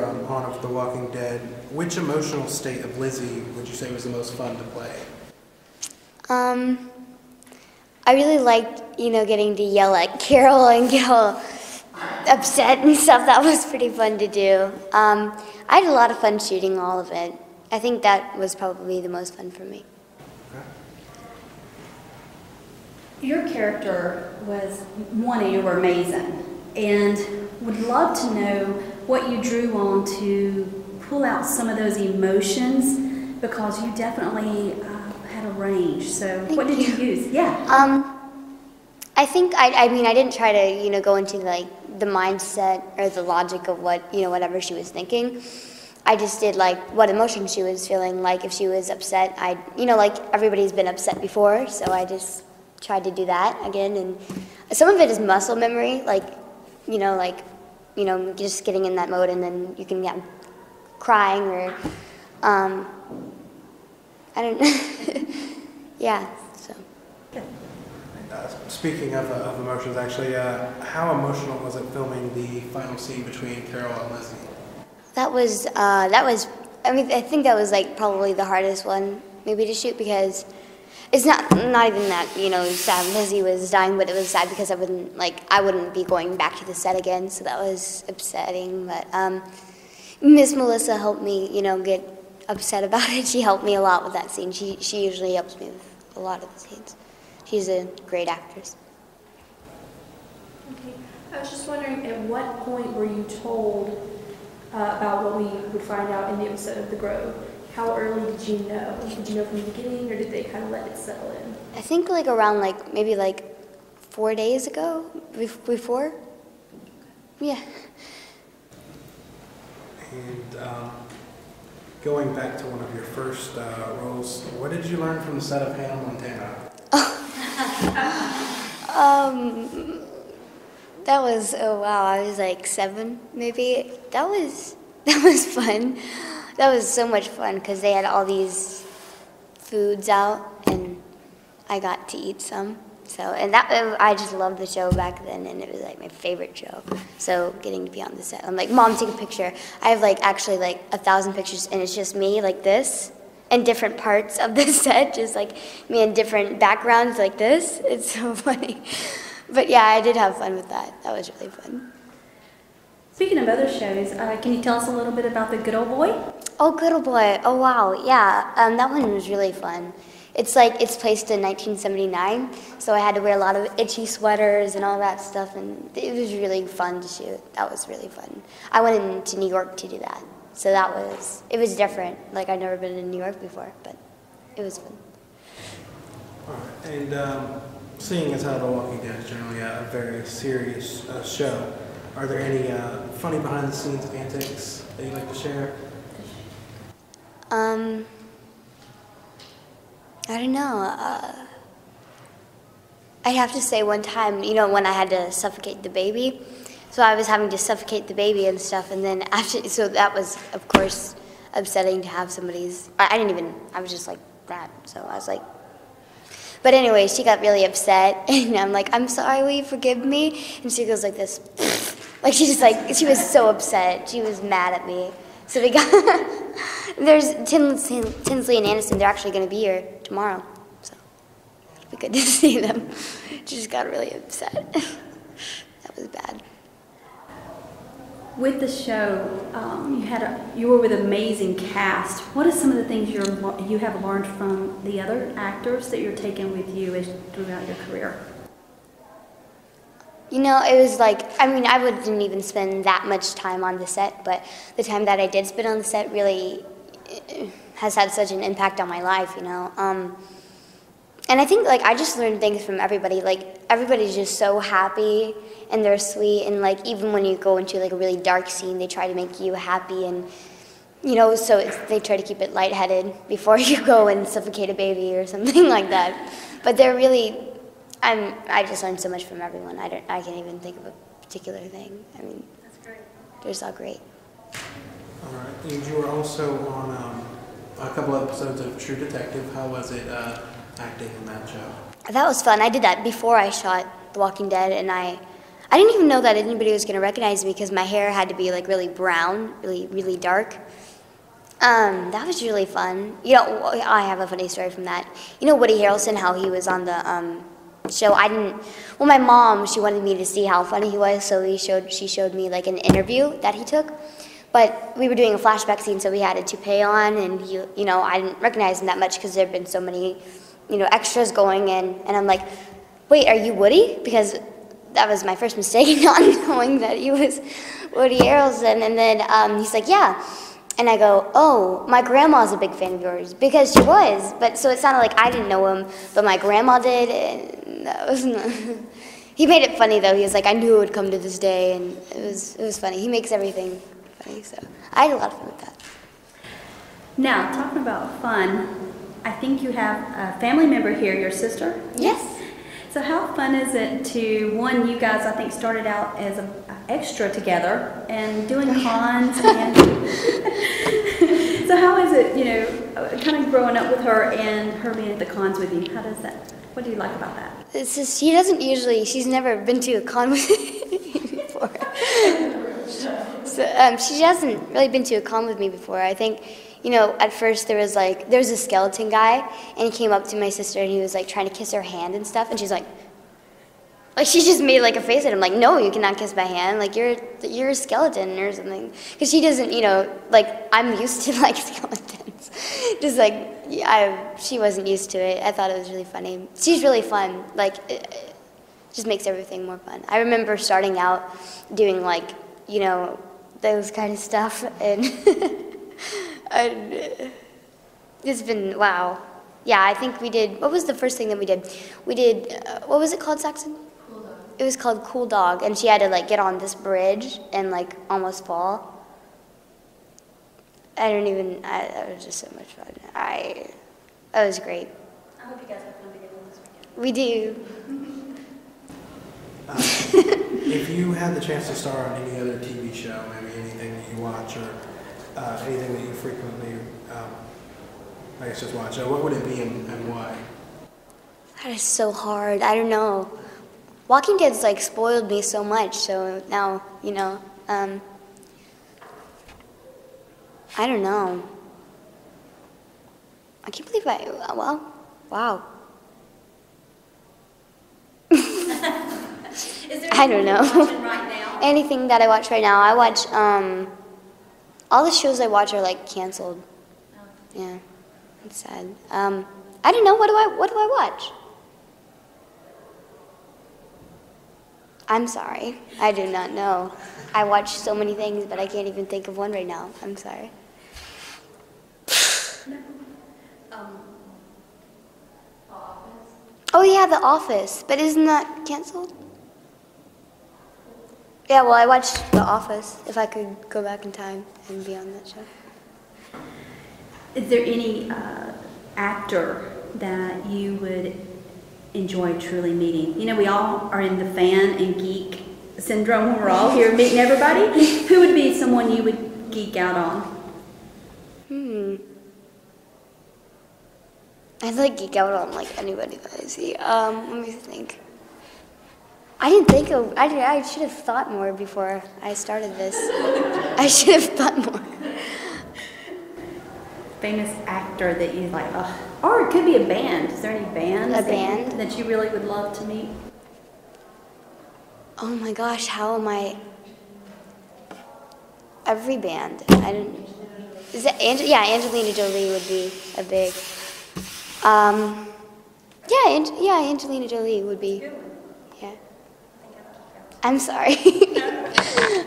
on of The Walking Dead, which emotional state of Lizzie would you say was the most fun to play? I really liked, getting to yell at Carol and get all upset and stuff. That was pretty fun to do. I had a lot of fun shooting all of it. I think that was probably the most fun for me. Your character was, you were amazing, and would love to know what you drew on to pull out some of those emotions, because you definitely had a range. So what did you use? Yeah. I think, I didn't try to, go into the mindset or the logic of what, whatever she was thinking. I just did what emotion she was feeling. Like if she was upset, everybody's been upset before, so I just tried to do that again. And some of it is muscle memory, just getting in that mode, and then you can get crying or, I don't know. Yeah, so. Speaking of emotions, actually, how emotional was it filming the final scene between Carol and Lizzie? That was, I think that was probably the hardest one maybe to shoot, because it's not even that, sad Lizzie was dying, but it was sad because I wouldn't be going back to the set again, so that was upsetting. But Miss Melissa helped me, get upset about it. She helped me a lot with that scene. She usually helps me with a lot of the scenes. She's a great actress. Okay. I was just wondering, at what point were you told about what we would find out in the episode of The Grove? How early did you know? Did you know from the beginning, or did they kind of let it settle in? I think around maybe 4 days ago, before. Yeah. And going back to one of your first roles, what did you learn from the set of Hannah Montana? That was, oh wow, I was 7 maybe. That was fun. That was so much fun because they had all these foods out and I got to eat some. So, and I just loved the show back then, and it was my favorite show. So getting to be on the set, I'm like, Mom, take a picture. I have actually 1,000 pictures, and it's just me like this, and different parts of the set, just me in different backgrounds like this. It's so funny. But yeah, I did have fun with that. That was really fun. Speaking of other shows, can you tell us a little bit about The Good Old Boy? Oh, Good Old Boy. Oh, wow. Yeah, that one was really fun. It's it's placed in 1979, so I had to wear a lot of itchy sweaters and all that stuff, and it was really fun to shoot. That was really fun. I went into New York to do that, so it was different. I'd never been in New York before, but it was fun. All right, and seeing as how The Walking Dead is generally a very serious show, are there any funny behind-the-scenes antics that you'd like to share? I don't know. I'd have to say one time, when I had to suffocate the baby. So I was having to suffocate the baby and stuff, and then so that was, of course, upsetting to have I was just like that. So I was but anyway, she got really upset, and I'm like, I'm sorry, will you forgive me? And she goes like this. She was so upset. She was mad at me. So we got, there's Tinsley and Aniston, they're actually going to be here tomorrow. So it'll be good to see them. She just got really upset. That was bad. With the show, you were with an amazing cast. What are some of the things you have learned from the other actors that you're taking with you throughout your career? It was I wouldn't even spend that much time on the set, but the time that I did spend on the set really has had such an impact on my life, And I think, I just learned things from everybody. Everybody's just so happy, and they're sweet, and, even when you go into, a really dark scene, they try to make you happy, and, so they try to keep it lightheaded before you go and suffocate a baby or something like that. But they're really... I just learned so much from everyone. I can't even think of a particular thing. That's great. They're just all great. All right. And you were also on a couple episodes of True Detective. How was it acting in that show? That was fun. I did that before I shot The Walking Dead, and I I didn't even know that anybody was going to recognize me because my hair had to be like really brown, really dark. That was really fun. You know, I have a funny story from that. You know Woody Harrelson, how he was on the show? Well, my mom, she wanted me to see how funny he was, so she showed me like an interview that he took. But we were doing a flashback scene, so we had a toupee on, and you know, I didn't recognize him that much because there had been so many, you know, extras going in, and I'm like, wait, are you Woody? Because that was my first mistake, not knowing that he was Woody Harrelson. And then he's like, yeah. And I go, oh, my grandma's a big fan of yours, because she was. But so it sounded like I didn't know him, but my grandma did, and that was not. He made it funny though. He was like, I knew it would come to this day, and it was funny. He makes everything funny, so I had a lot of fun with that. Now, talking about fun, I think you have a family member here, your sister? Yes. So how fun is it to, one, you guys I think started out as an extra together and doing cons, and so how is it, you know, kind of growing up with her and her being at the cons with you? How does that, what do you like about that? It's just, she's never been to a con with me before. So she hasn't really been to a con with me before. I think, you know, at first there was a skeleton guy, and he came up to my sister and he was like trying to kiss her hand and stuff, and she's like she just made like a face at him, like, no, you cannot kiss my hand, like you're a skeleton or something, because she doesn't, you know, like I'm used to like skeletons, just like she wasn't used to it. I thought it was really funny. She's really fun, like it just makes everything more fun. I remember starting out doing like, you know, those kind of stuff, and it's been, wow. Yeah, I think we did, what was the first thing that we did? We did, what was it called, Saxon? Cool Dog. It was called Cool Dog, and she had to like get on this bridge and like almost fall. That was just so much fun. That was great. I hope you guys have fun together this weekend. We do. If you had the chance to star on any other TV show, maybe anything that you watch or anything that you frequently, I guess, just watch, what would it be and why? That is so hard. I don't know. Walking Dead's like spoiled me so much, so now, you know, I don't know. I can't believe wow. Is there I don't know. Right now? Anything that I watch right now, I watch, all the shows I watch are like canceled. Oh. Yeah, it's sad. I don't know, what do I watch? I'm sorry, I do not know. I watch so many things, but I can't even think of one right now. I'm sorry. Oh yeah, The Office, but isn't that canceled? Yeah, well, I watched The Office, if I could go back in time and be on that show. Is there any actor that you would enjoy truly meeting? You know, we all are in the fan and geek syndrome when we're all here meeting everybody. Who would be someone you would geek out on? I'd like geek out on like anybody that I see. Let me think. I should have thought more before I started this. I should have thought more. Famous actor that you like, or it could be a band. Is there any bands that you really would love to meet? Oh my gosh, how am I? Every band. Is it Angelina Jolie would be a big. Angelina Jolie would be. Yeah. I'm sorry.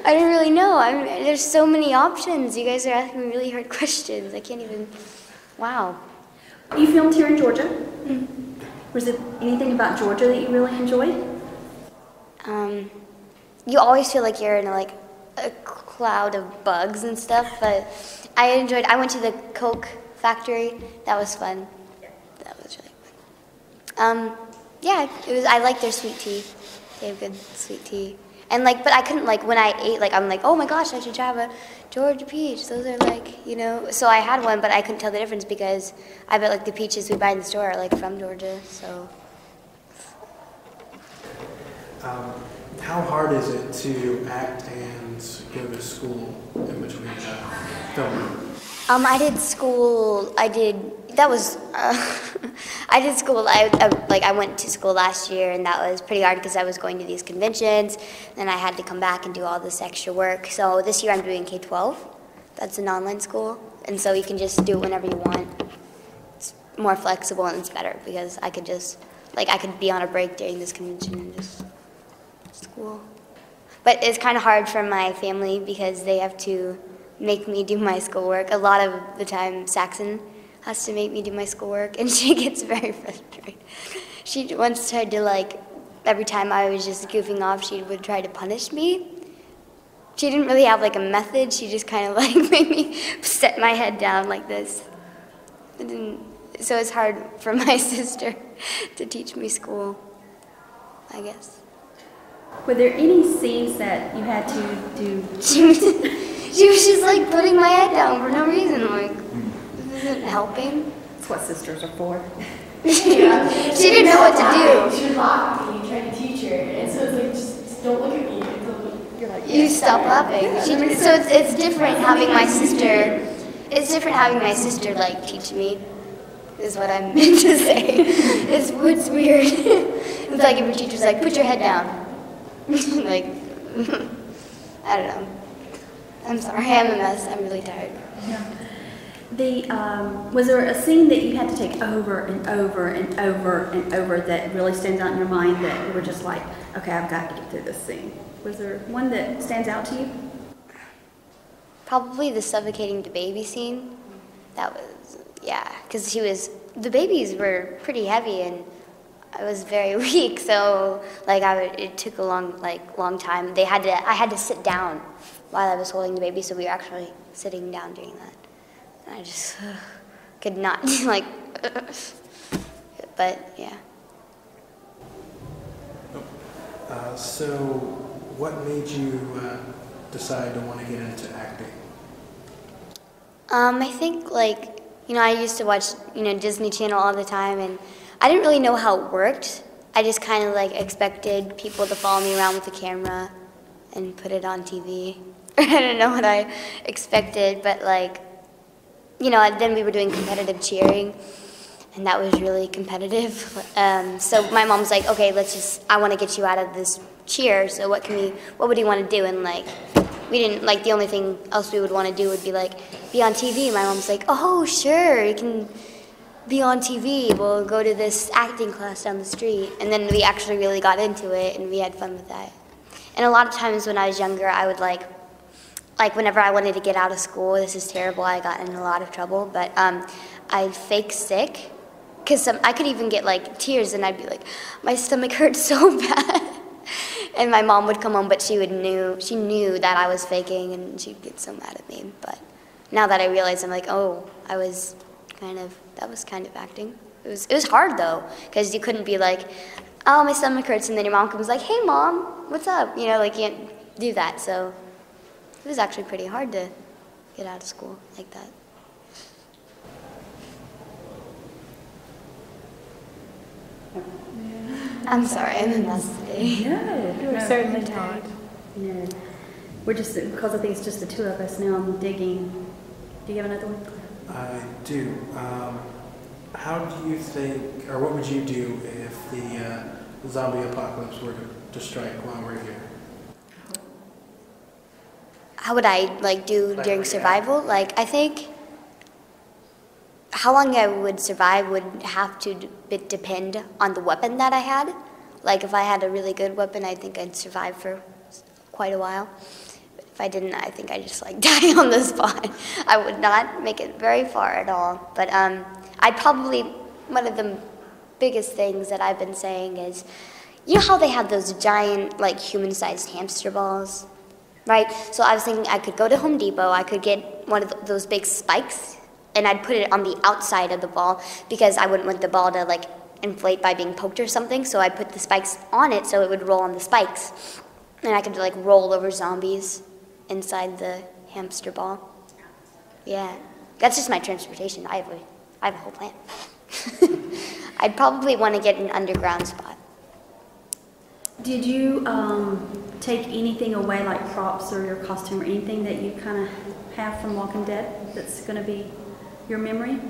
I didn't really know. There's so many options. You guys are asking me really hard questions. I can't even. Wow. You filmed here in Georgia. Mm-hmm. Was it anything about Georgia that you really enjoyed? You always feel like you're in a cloud of bugs and stuff, but I went to the Coke factory. That was fun. That was really fun. I like their sweet tea. They have good sweet tea. And but I couldn't when I ate, I'm like, oh my gosh, I should have a Georgia peach. Those are so I had one, but I couldn't tell the difference because I bet the peaches we buy in the store are from Georgia, so. how hard is it to act and go to school in between filming? I did school. I did school. I went to school last year, and that was pretty hard because I was going to these conventions, and I had to come back and do all this extra work. So this year I'm doing K-12. That's an online school, and so you can just do it whenever you want. It's more flexible and it's better because I could just I could be on a break during this convention and just school. But it's kind of hard for my family because they have to make me do my schoolwork. A lot of the time, Saxon has to make me do my schoolwork, and she gets very frustrated. She once tried to, every time I was just goofing off, she would try to punish me. She didn't really have, a method. She just kind of, made me set my head down like this. So it's hard for my sister to teach me school, I guess. Were there any scenes that you had to do? She was just putting my head down for no reason. This isn't helping. That's what sisters are for. She didn't know what to do. She would laugh at me and try to teach her, and so it's just don't look at me. You're like, You stop laughing. So it's different having my sister. It's different having my sister teach me. Is what I meant to say. It's weird. It's like if your teacher's put your head down. I don't know. I'm sorry, I'm a mess. I'm really tired. Yeah. Was there a scene that you had to take over and over and over and over that really stands out in your mind that you were just like, okay, I've got to get through this scene? Was there one that stands out to you? Probably the suffocating the baby scene. That was, yeah, because the babies were pretty heavy and I was very weak, so it took a long time. I had to sit down while I was holding the baby, so we were actually sitting down doing that. And I just could not but yeah. So what made you decide to want to get into acting? I think I used to watch Disney Channel all the time, and I didn't really know how it worked. I just kind of expected people to follow me around with a camera and put it on TV. I don't know what I expected, but then we were doing competitive cheering, and that was really competitive. So my mom was like, okay, I want to get you out of this cheer, so what would you want to do? And we didn't, the only thing else we would want to do would be be on TV. My mom's like, oh, sure, you can be on TV. We'll go to this acting class down the street. And then we actually really got into it, and we had fun with that. And a lot of times when I was younger, I would whenever I wanted to get out of school, this is terrible, I got in a lot of trouble, but I'd fake sick, because I could even get tears, and I'd be my stomach hurts so bad. And my mom would come home, but she knew that I was faking, and she'd get so mad at me. But now that I realize, I'm oh, that was kind of acting. It was hard though, because you couldn't be oh, my stomach hurts, and then your mom comes hey mom, what's up? You can't do that. So it was actually pretty hard to get out of school like that. I'm sorry, I'm a mess today. No, You were certainly tired. No. We're just, because I think it's just the two of us now, I'm digging. Do you have another one? I do. How do you think, or what would you do if the zombie apocalypse were to strike while we're here? How would I do during survival? I think how long I would survive would have to depend on the weapon that I had. If I had a really good weapon, I think I'd survive for quite a while. But if I didn't, I think I'd just die on the spot. I would not make it very far at all. But I'd probably, one of the biggest things that I've been saying is, you know how they have those giant human-sized hamster balls? Right? So I was thinking I could go to Home Depot, I could get one of those big spikes, and I'd put it on the outside of the ball because I wouldn't want the ball to inflate by being poked or something, so I put the spikes on it so it would roll on the spikes. And I could roll over zombies inside the hamster ball. Yeah. That's just my transportation. I have a whole plan. I'd probably want to get an underground spot. Did you take anything away, like props or your costume or anything that you kind of have from Walking Dead that's going to be your memory?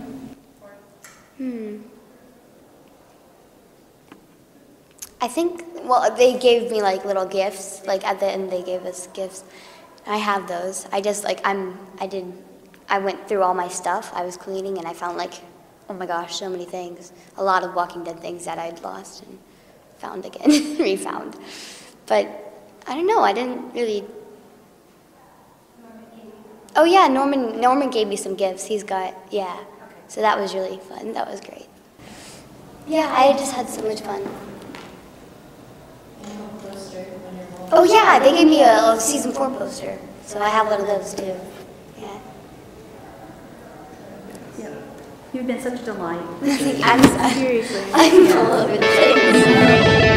I think, well, they gave me like little gifts. Like at the end, they gave us gifts. I have those. I just like I went through all my stuff. I was cleaning and I found like, oh my gosh, so many things. A lot of Walking Dead things that I'd lost and found again, refound. But I don't know. I didn't really. Oh yeah, Norman gave me some gifts. He's got, yeah. So that was really fun. That was great. Yeah, I just had so much fun. Oh yeah, they gave me a season 4 poster, so I have one of those too. Yeah. Yeah. You've been such a delight. I'm seriously. I'm all over the place.